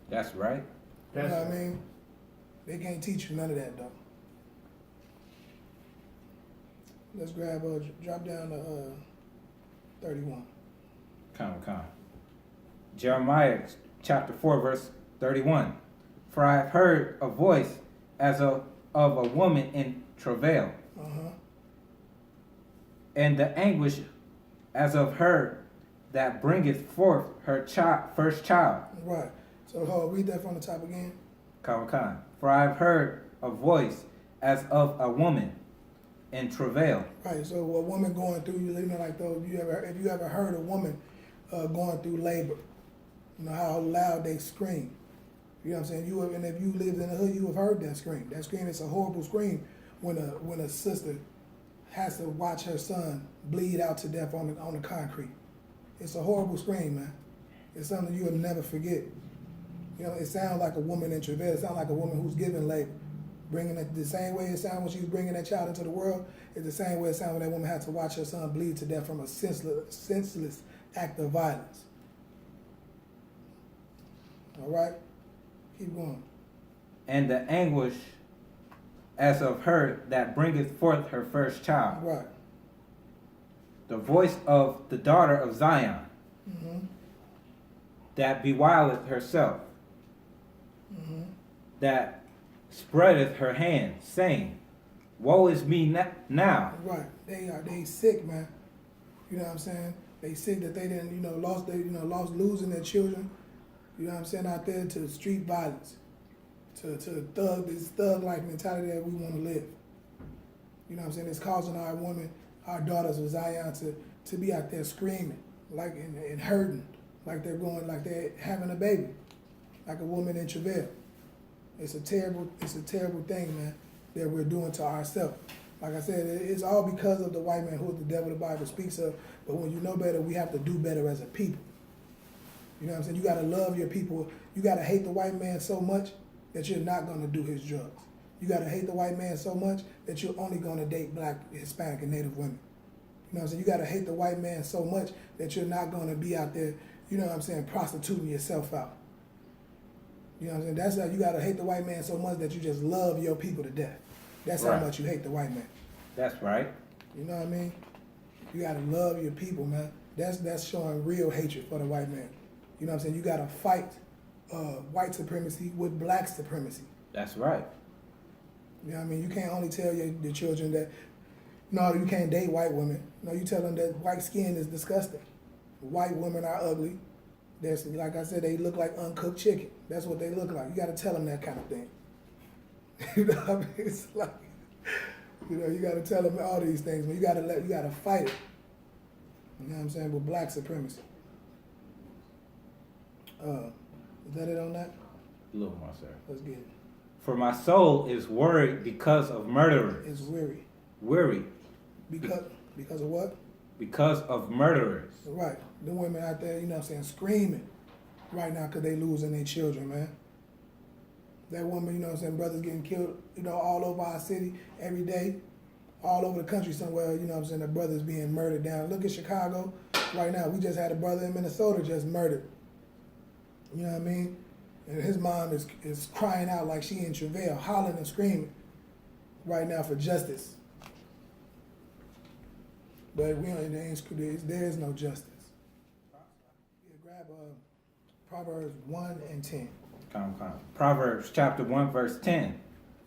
That's right. You know what I mean? They can't teach you none of that, though. Let's grab, drop down to 31. Come. Jeremiah chapter 4, verse 31. For I have heard a voice as of a woman in travail, and the anguish as of her that bringeth forth her first child. Right. So read that from the top again. Come. For I have heard a voice as of a woman in travail. Right. So a woman going through, you know, like though, if you ever heard a woman going through labor, you know how loud they scream. You know what I'm saying? And if you lived in the hood, you have heard that scream. That scream is a horrible scream when a sister has to watch her son bleed out to death on the concrete. It's a horrible scream, man. It's something you will never forget. You know, it sounds like a woman in travail. It sounds like a woman who's giving labor. Bringing it the same way it sounds when she's bringing that child into the world. It's the same way it sounds when that woman has to watch her son bleed to death from a senseless act of violence. All right? Keep going. And the anguish as of her that bringeth forth her first child. Right. The voice of the daughter of Zion, that bewaileth herself, that spreadeth her hand, saying, woe is me now. Right. They sick, man. You know what I'm saying? They sick that they didn't, you know, lost losing their children. You know what I'm saying? Out there to street violence, to this thug-like mentality that we want to live. You know what I'm saying? It's causing our women, our daughters of Zion to be out there screaming, like and hurting, like they're having a baby, like a woman in travail. It's a terrible thing, man, that we're doing to ourselves. Like I said, it's all because of the white man who the devil the Bible speaks of. But when you know better, we have to do better as a people. You know what I'm saying? You got to love your people. You got to hate the white man so much that you're not going to do his drugs. You got to hate the white man so much that you're only going to date black, Hispanic, and Native women. You know what I'm saying? You got to hate the white man so much that you're not going to be out there, you know what I'm saying, prostituting yourself out. You know what I'm saying? That's how you got to hate the white man so much that you just love your people to death. That's Right. how much you hate the white man. That's right. You know what I mean? You got to love your people, man. That's showing real hatred for the white man. You know what I'm saying? You got to fight white supremacy with black supremacy. That's right. You know what I mean? You can't only tell your children that, no, you can't date white women. No, you tell them that white skin is disgusting. White women are ugly. There's, like I said, they look like uncooked chicken. That's what they look like. You got to tell them that kind of thing. You know what I mean? It's like, You know, you gotta tell them all these things. You gotta fight it. You know what I'm saying? With black supremacy. Is that it on that? A little more, sir. Let's get it. For my soul is worried because of murderers. It's weary. Weary. Because of what? Because of murderers. Right. The women out there, you know what I'm saying, screaming right now because they losing their children, man. That woman, you know what I'm saying, brothers getting killed, you know, all over our city every day, all over the country somewhere, you know what I'm saying, the brothers being murdered down. Look at Chicago right now. We just had a brother in Minnesota just murdered. You know what I mean? And his mom is crying out like she in travail, hollering and screaming right now for justice. But there is no justice. Yeah, grab Proverbs 1 and 10. Come. Proverbs chapter 1, verse 10.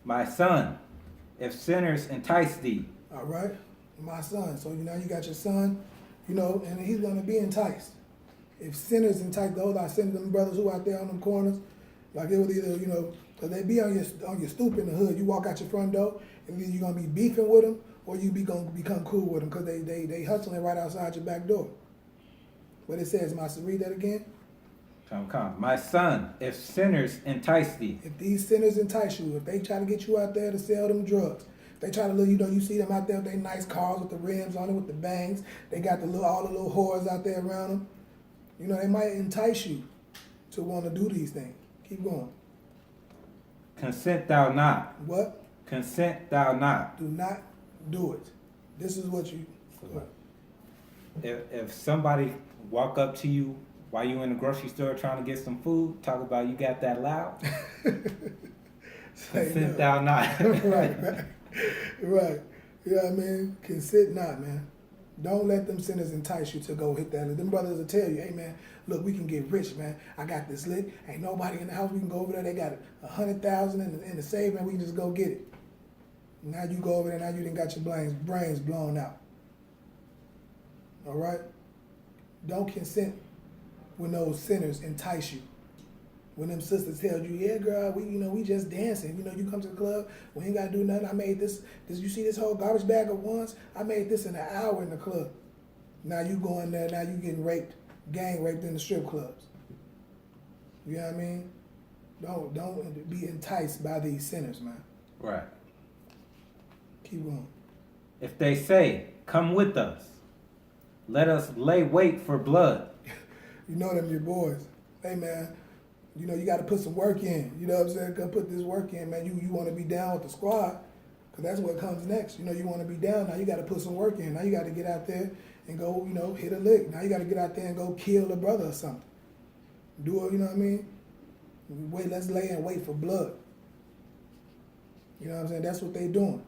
My son, if sinners entice thee. All right? My son. So now you got your son, you know, and he's going to be enticed. If sinners entice, those are sinners, them brothers who out there on them corners, like it was either, you know, because they be on your stoop in the hood. You walk out your front door, and either you're going to be beefing with them, or you going to become cool with them because they hustling right outside your back door. But it says, Master, read that again. Come. My son, if sinners entice thee. If these sinners entice you, if they try to get you out there to sell them drugs, they try to, you know, you see them out there with their nice cars with the rims on it, with the bangs. They got all the little whores out there around them. You know, they might entice you to want to do these things. Keep going. Consent thou not. What? Consent thou not. Do not do it. This is what you... If somebody walk up to you while you in the grocery store trying to get some food, talk about you got that loud, consent thou not. Right. You know what I mean? Consent not, man. Don't let them sinners entice you to go hit that. Them brothers will tell you, hey, man, look, we can get rich, man. I got this lick. Ain't nobody in the house. We can go over there. They got 100,000 in the safe, man. We can just go get it. Now you go over there. Now you done got your brains blown out. All right? Don't consent when those sinners entice you. When them sisters tell you, yeah, girl, we just dancing. You know, you come to the club, we ain't got to do nothing. I made this, you see this whole garbage bag at once? I made this in an hour in the club. Now you go in there, now you getting raped, gang raped in the strip clubs. You know what I mean? Don't be enticed by these sinners, man. Right. Keep going. If they say, come with us, let us lay wait for blood. You know them your boys. Hey, man. You know, you got to put some work in. You know what I'm saying? Go put this work in, man. You want to be down with the squad because that's what comes next. You know, you want to be down. Now you got to put some work in. Now you got to get out there and go, you know, hit a lick. Now you got to get out there and go kill a brother or something. Do it, you know what I mean? Wait, let's lay and wait for blood. You know what I'm saying? That's what they doing.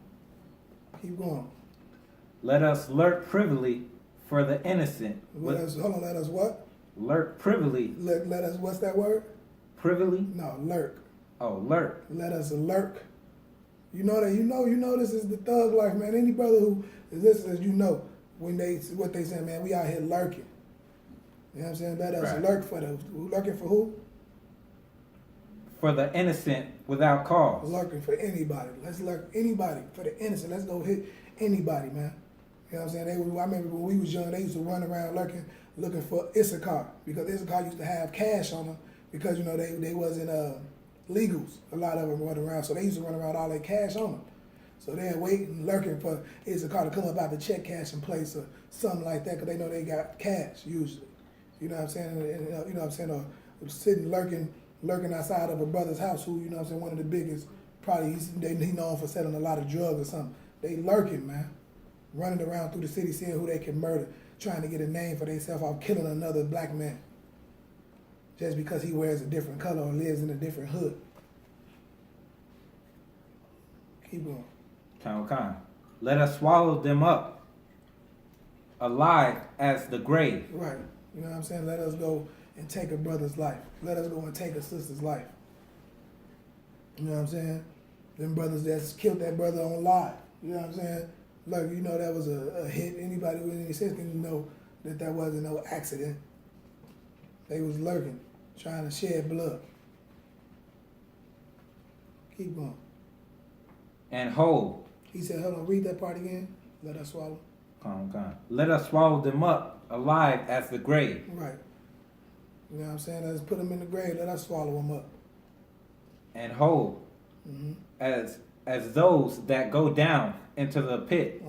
Keep going. Let us lurk privily for the innocent. Let us what? Lurk privily. Let us, what's that word? Privily? No, lurk. Oh, lurk. Let us lurk. You know that. You know this is the thug life, man. Any brother who is listening, you know what they say, man. We out here lurking. You know what I'm saying? Let us lurk for the lurking for who? For the innocent without cause. Lurking for anybody. Let's lurk anybody for the innocent. Let's go hit anybody, man. You know what I'm saying? I remember when we was young, they used to run around looking for I.S.U.P.K because I.S.U.P.K used to have cash on them because, you know, they wasn't legals. A lot of them run around, so they used to run around all their cash on them. So they're waiting, lurking for I.S.U.P.K to come up out the check cashing place or something like that because they know they got cash usually. You know what I'm saying? And, you know what I'm saying? Or sitting lurking outside of a brother's house who, you know what I'm saying, one of the biggest, probably he known for selling a lot of drugs or something. They lurking, man. Running around through the city seeing who they can murder, trying to get a name for themselves off killing another black man just because he wears a different color or lives in a different hood. Keep going. Count. Let us swallow them up alive as the grave. Right. You know what I'm saying? Let us go and take a brother's life. Let us go and take a sister's life. You know what I'm saying? Them brothers that's killed that brother on live. You know what I'm saying? Look, you know that was a hit. Anybody with any sense can know that wasn't no accident. They was lurking, trying to shed blood. Keep going. And hold. He said, hold on, read that part again. Let us swallow. Con. Let us swallow them up alive as the grave. Right. You know what I'm saying? Let's put them in the grave. Let us swallow them up. And whole as those that go down into the pit.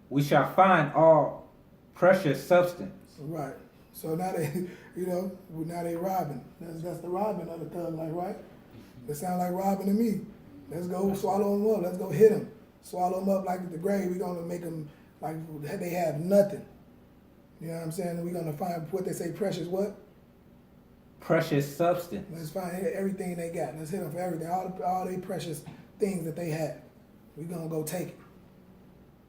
We shall find all precious substance. Right. So now they, now they robbing. That's the robbing of the thug life, right? It sound like robbing to me. Let's go swallow them up. Let's go hit them. Swallow them up like the grave. We're going to make them like they have nothing. You know what I'm saying? We're going to find what they say, precious what? Precious substance. Let's find everything they got. Let's hit them for everything. All the precious things that they have. We're going to go take it.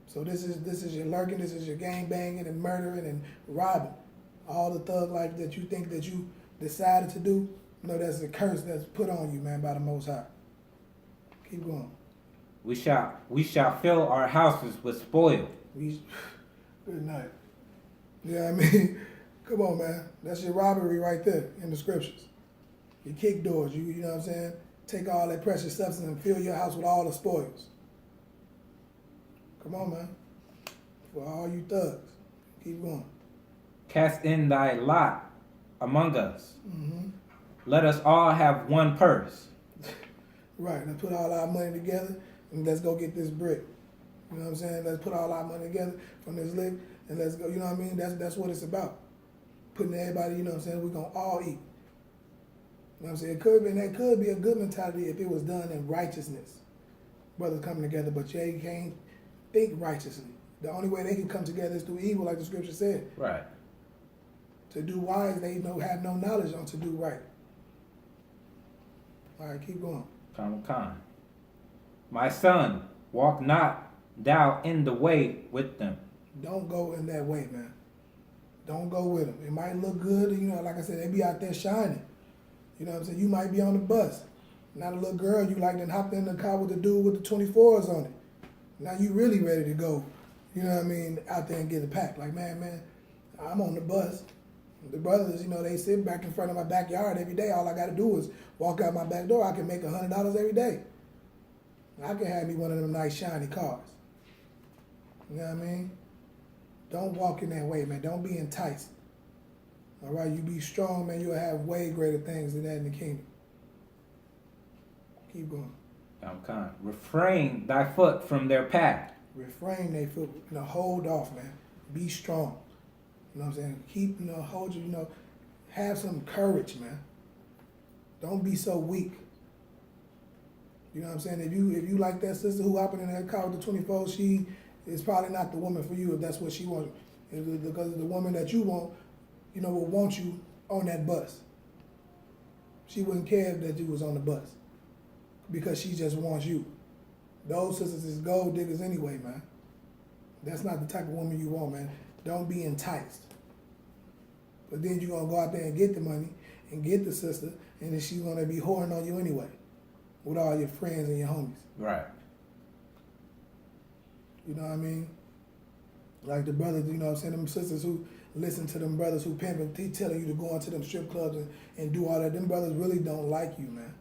So this is your lurking, this is your gang banging and murdering and robbing. All the thug life that you think that you decided to do, that's a curse that's put on you, man, by the Most High. Keep going. We shall fill our houses with spoil. Good night. You know what I mean? Come on, man. That's your robbery right there in the scriptures. You kick doors, you know what I'm saying? Take all that precious substance and fill your house with all the spoils. Come on, man. For all you thugs. Keep going. Cast in thy lot among us. Let us all have one purse. Right. Let's put all our money together and let's go get this brick. You know what I'm saying? Let's put all our money together from this lick and let's go. You know what I mean? That's what it's about. Putting everybody, you know what I'm saying? We're going to all eat. You know what I'm saying? That could be a good mentality if it was done in righteousness. Brothers coming together, but you can't think righteously. The only way they can come together is through evil, like the scripture said. Right. To do wise, they have no knowledge on to do right. All right, keep going. Con. My son, walk not thou in the way with them. Don't go in that way, man. Don't go with them. It might look good, like I said, they be out there shining. You know what I'm saying? You might be on the bus. Not a little girl, you like then hopped in the car with the dude with the 24s on it. Now you really ready to go, you know what I mean, out there and get a pack. Like, man, I'm on the bus. The brothers, they sit back in front of my backyard every day. All I got to do is walk out my back door. I can make $100 every day. I can have me one of them nice shiny cars. You know what I mean? Don't walk in that way, man. Don't be enticed. All right? You be strong, man. You'll have way greater things than that in the kingdom. Keep going. Con. Refrain thy foot from their path. Refrain their foot. Hold off, man. Be strong. You know what I'm saying? Keep, hold you, have some courage, man. Don't be so weak. You know what I'm saying? If you like that sister who hopping in that car with the 24, she is probably not the woman for you if that's what she wants. Because the woman that you want, will want you on that bus. She wouldn't care that you was on the bus because she just wants you. Those sisters is gold diggers anyway, man. That's not the type of woman you want, man. Don't be enticed. But then you're going to go out there and get the money and get the sister, and then she's going to be whoring on you anyway with all your friends and your homies. Right. You know what I mean? Like the brothers, you know what I'm saying, them sisters who listen to them brothers who pimping, they telling you to go into them strip clubs and do all that. Them brothers really don't like you, man.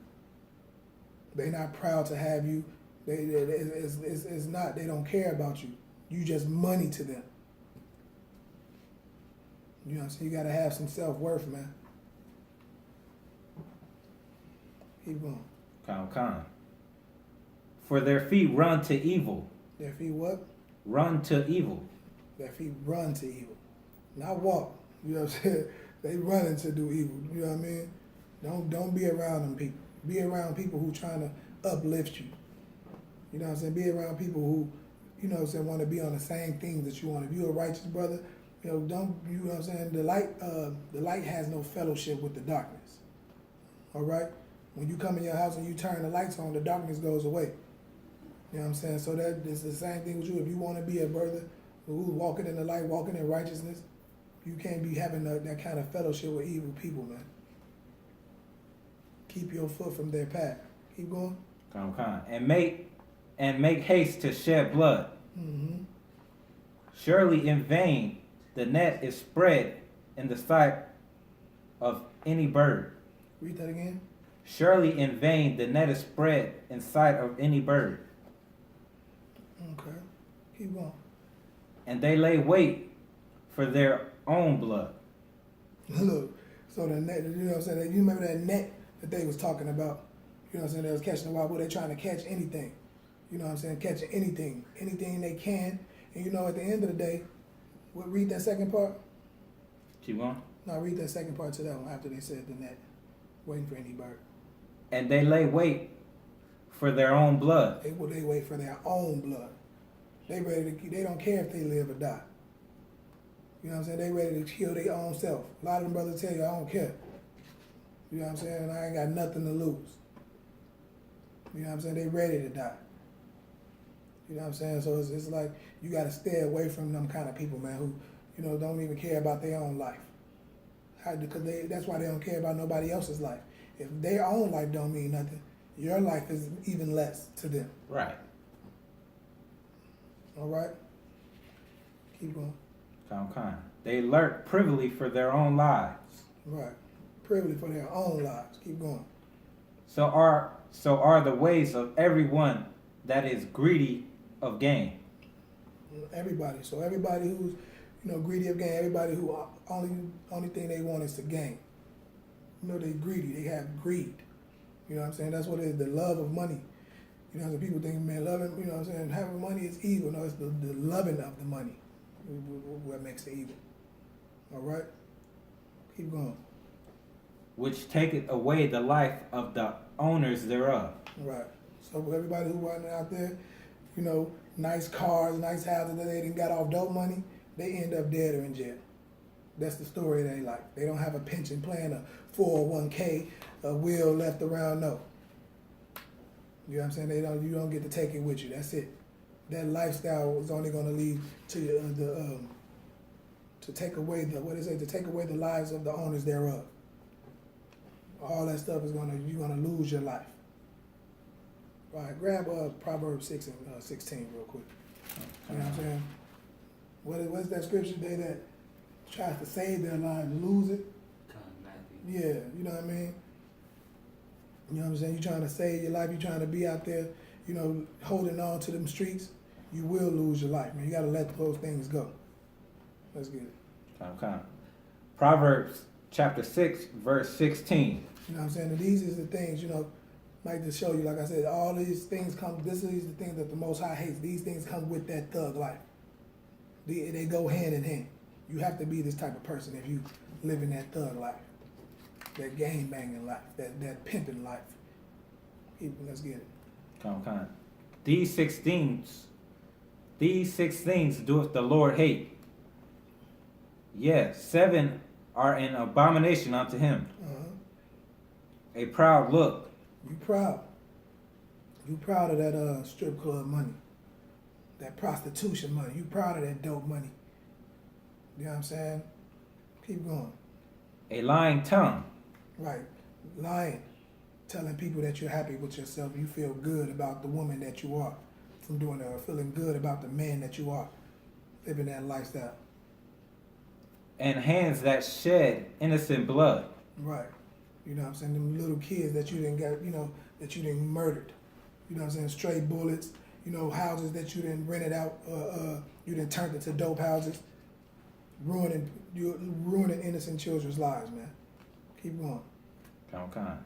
They not proud to have you. It's not, they don't care about you. You just money to them. You know what I'm saying? You got to have some self-worth, man. Keep going. Con. For their feet run to evil. Their feet what? Run to evil. Their feet run to evil. Not walk. You know what I'm saying? They running to do evil. You know what I mean? Don't be around them people. Be around people who trying to uplift you. You know what I'm saying? Be around people who, you know what I'm saying, want to be on the same things that you want. If you're a righteous brother, you know what I'm saying? The light has no fellowship with the darkness. All right? When you come in your house and you turn the lights on, the darkness goes away. You know what I'm saying? So that is the same thing with you. If you want to be a brother who's walking in the light, walking in righteousness, you can't be having that kind of fellowship with evil people, man. Keep your foot from their path. Keep going. Con. And make haste to shed blood. Mm-hmm. Surely in vain the net is spread in the sight of any bird. Read that again. Surely in vain the net is spread in sight of any bird. Okay. Keep going. And they lay wait for their own blood. Look, so the net, you know what I'm saying? You remember that net that they was talking about? You know what I'm saying? They was catching the wild boar. They trying to catch anything. You know what I'm saying? Catching anything they can. And you know, at the end of the day, read that second part. Keep going. No, read that second part to that one after they said the net, waiting for any bird. And they lay wait for their own blood. They wait for their own blood. They ready to. They don't care if they live or die. You know what I'm saying? They ready to kill their own self. A lot of them brothers tell you, I don't care. You know what I'm saying? I ain't got nothing to lose. You know what I'm saying? They ready to die. You know what I'm saying? So it's like you got to stay away from them kind of people, man, who, you know, don't even care about their own life. Because that's why they don't care about nobody else's life. If their own life don't mean nothing, your life is even less to them. Right. All right? Keep going. Come. They lurk privily for their own lives. Right. Privily for their own lives. Keep going. So are the ways of everyone that is greedy of gain. Everybody. So everybody who's, you know, greedy of gain, everybody who only thing they want is to gain. You know, they greedy. They have greed. You know what I'm saying? That's what it is, the love of money. You know, so people think, man, loving, you know what I'm saying, having money is evil. No, it's the loving of the money what makes it evil. All right? Keep going. Which taketh away the life of the owners thereof. Right. So everybody who running out there, you know, nice cars, nice houses that they didn't got off dope money, they end up dead or in jail. That's the story they like. They don't have a pension plan, a 401k, a will left around, no. You know what I'm saying? You don't get to take it with you. That's it. That lifestyle is only going to lead to to take away to take away the lives of the owners thereof. All that stuff is you're gonna lose your life. All right, grab Proverbs 6 and 16 real quick. You know what I'm saying? What's that scripture there that tries to save their lives, lose it? Yeah, you know what I mean? You know what I'm saying? You're trying to save your life, you're trying to be out there, you know, holding on to them streets, you will lose your life, man. You gotta let those things go. Let's get it. Come. Proverbs chapter 6, verse 16. You know what I'm saying? And these is the things, you know, like to show you, like I said, all these things these are the things that the Most High hates. These things come with that thug life. They go hand in hand. You have to be this type of person if you live in that thug life, that gang banging life, that pimping life. Let's get it. Come. These six things doeth the Lord hate. Yes, 7 are an abomination unto him. A proud look. You proud. You proud of that strip club money, that prostitution money. You proud of that dope money. You know what I'm saying? Keep going. A lying tongue. Right. Lying. Telling people that you're happy with yourself. You feel good about the woman that you are from doing that, or feeling good about the man that you are, living that lifestyle. And hands that shed innocent blood. Right. You know what I'm saying? Them little kids that you didn't get, you know, that you didn't murdered. You know what I'm saying? Stray bullets, you know, houses that you didn't rented out, you didn't turn into dope houses. Ruining innocent children's lives, man. Keep going. Come.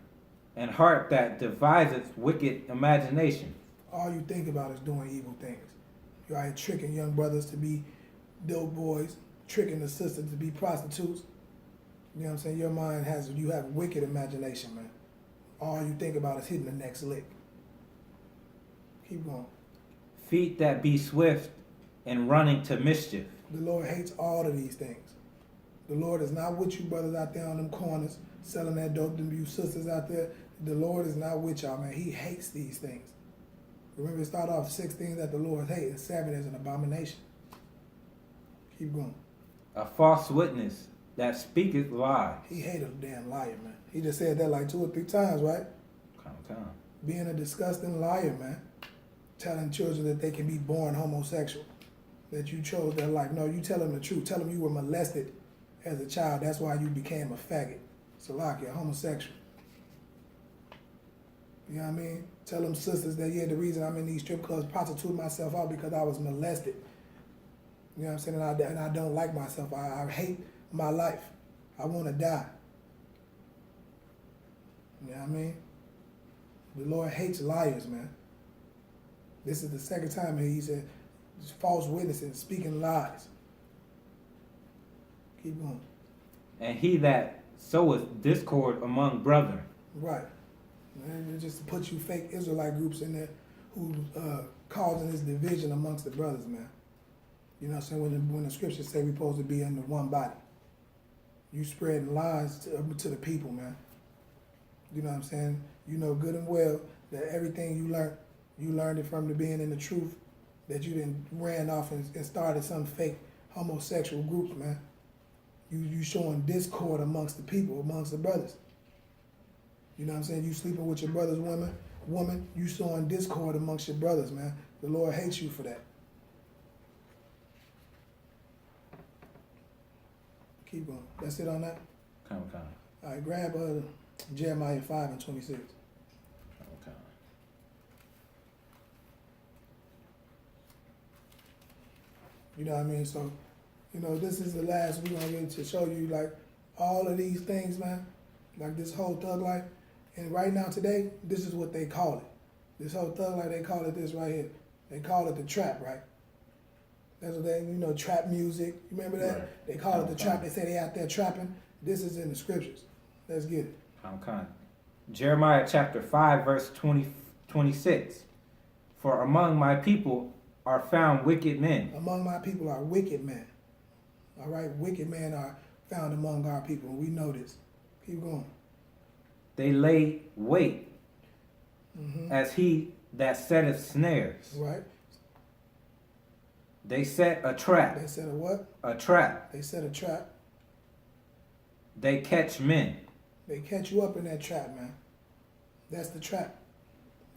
And heart that deviseth wicked imagination. All you think about is doing evil things. You're out here tricking young brothers to be dope boys, tricking the sisters to be prostitutes. You know what I'm saying? Your mind you have wicked imagination, man. All you think about is hitting the next lick. Keep going. Feet that be swift and running to mischief. The Lord hates all of these things. The Lord is not with you brothers out there on them corners selling that dope, them you sisters out there. The Lord is not with y'all, man. He hates these things. Remember, it started off 6 things that the Lord hates, and 7 is an abomination. Keep going. A false witness that speaketh lies. He hated a damn liar, man. He just said that like 2 or 3 times, right? Come. Being a disgusting liar, man. Telling children that they can be born homosexual. That you chose that life. No, you tell them the truth. Tell them you were molested as a child. That's why you became a faggot. So like you're homosexual. You know what I mean? Tell them sisters that, yeah, the reason I'm in these strip clubs prostituting myself out because I was molested. You know what I'm saying? And I don't like myself. I hate my life. I want to die. You know what I mean? The Lord hates liars, man. This is the second time he said false witnessing, speaking lies. Keep going. And he that soweth discord among brethren. Right. And just to put you fake Israelite groups in there who causing this division amongst the brothers, man. You know what I'm saying? When the scriptures say we're supposed to be under one body. You spreading lies to the people, man. You know what I'm saying? You know good and well that everything you learned it from the being in the truth, that you didn't ran off and started some fake homosexual groups, man. You showing discord amongst the people, amongst the brothers. You know what I'm saying? You sleeping with your brother's woman, you showing discord amongst your brothers, man. The Lord hates you for that. Keep going. That's it on that? Come. All right, grab Jeremiah 5:26. Okay. You know what I mean? So, you know, this is the last we're going to get to show you, like, all of these things, man. Like this whole thug life. And right now, today, this is what they call it. This whole thug life, they call it this right here. They call it the trap, right? That's what they, you know, trap music. You remember that? Right. They call it the trap. They say they out there trapping. This is in the scriptures. Let's get it. Jeremiah chapter 5, verse 26. For among my people are found wicked men. Among my people are wicked men. All right? Wicked men are found among our people. We know this. Keep going. They lay wait as he that setteth snares. Right. They set a trap. They set a what? A trap. They set a trap. They catch men. They catch you up in that trap, man. That's the trap.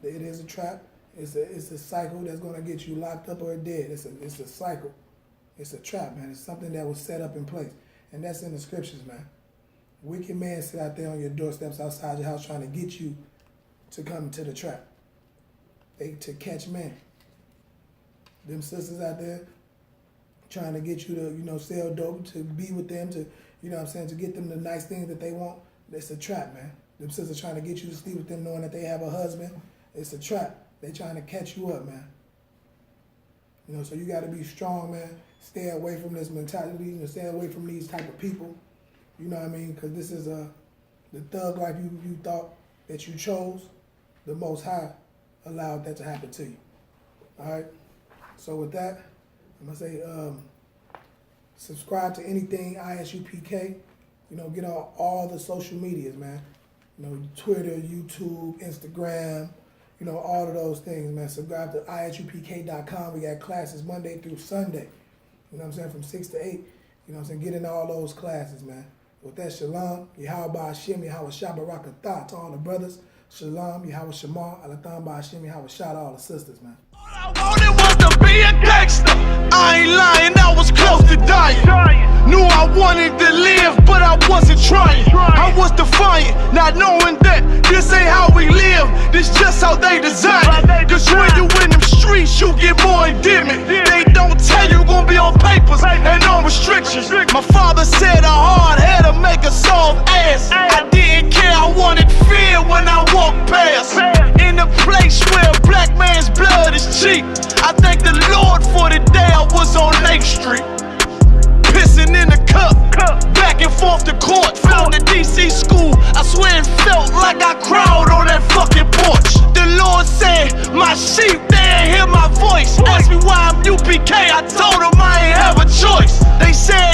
It is a trap. It's a cycle that's gonna get you locked up or dead. It's a cycle. It's a trap, man. It's something that was set up in place. And that's in the scriptures, man. Wicked men sit out there on your doorsteps outside your house trying to get you to come to the trap. To catch men. Them sisters out there trying to get you to, you know, sell dope, to be with them, to, you know what I'm saying, to get them the nice things that they want. It's a trap, man. Them sisters trying to get you to sleep with them knowing that they have a husband. It's a trap. They trying to catch you up, man. You know, so you got to be strong, man. Stay away from this mentality. You know, stay away from these type of people. You know what I mean? Because this is the thug life you thought that you chose. The Most High allowed that to happen to you. All right? So with that, I'm going to say subscribe to anything I.S.U.P.K. You know, get on all the social medias, man. You know, Twitter, YouTube, Instagram, you know, all of those things, man. Subscribe to ISUPK.com. We got classes Monday through Sunday. You know what I'm saying? From 6 to 8. You know what I'm saying? Get in all those classes, man. With that, Shalom, Yahweh Hashem, Yahweh Shabbarakatah to all the brothers. Shalom, Yahweh Shema, Alatham Ba'Hashem, Yahweh Shah to all the sisters, man. All I wanted was to be a gangster. I ain't lying, I was close to dying. Knew I wanted to live, but I wasn't trying. I was defiant, not knowing that this ain't how we live. This just how they design it. Cause when you in them streets, you get more endemic. They don't tell you gonna be on papers and on restrictions. My father said a hard head to make a soft ass. I didn't care, I wanted fear when I walked past. In a place where a black man's blood is cheap. I thank the Lord for the day I was on Lake Street. Pissing in a cup, back and forth to court. Found the DC school, I swear it felt like I cried on that fucking porch. The Lord said, my sheep, they ain't hear my voice. Asked me why I'm UPK, I told them I ain't have a choice. They said